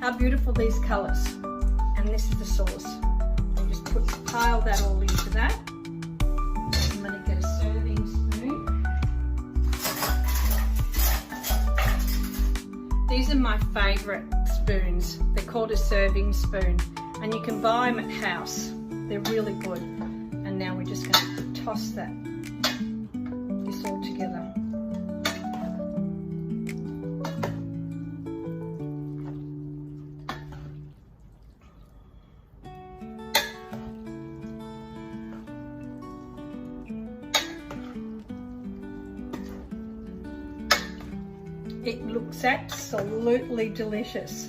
how beautiful these colours. And this is the sauce. And just pile that all into that. I'm going to get a serving spoon. These are my favourite spoons. They're called a serving spoon. And you can buy them at house. They're really good. And now we're just going to toss this all together. It looks absolutely delicious.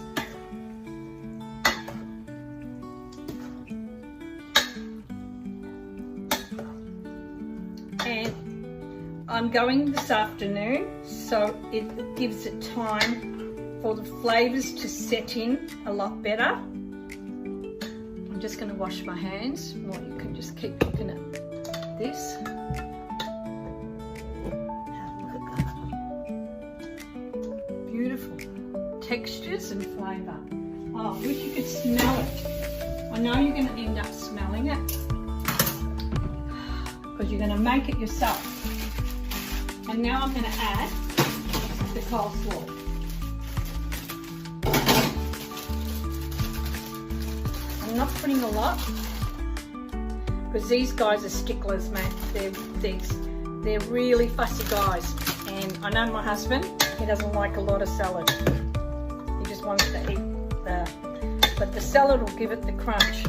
And I'm going this afternoon, so it gives it time for the flavours to set in a lot better. I'm just going to wash my hands, or you can just keep looking at this. Beautiful textures and flavour. Oh, I wish you could smell it. I know you're going to end up smelling it because you're going to make it yourself. And now I'm going to add the coleslaw. I'm not putting a lot because these guys are sticklers, mate. They're really fussy guys. And I know my husband, he doesn't like a lot of salad. He just wants to eat but the salad will give it the crunch.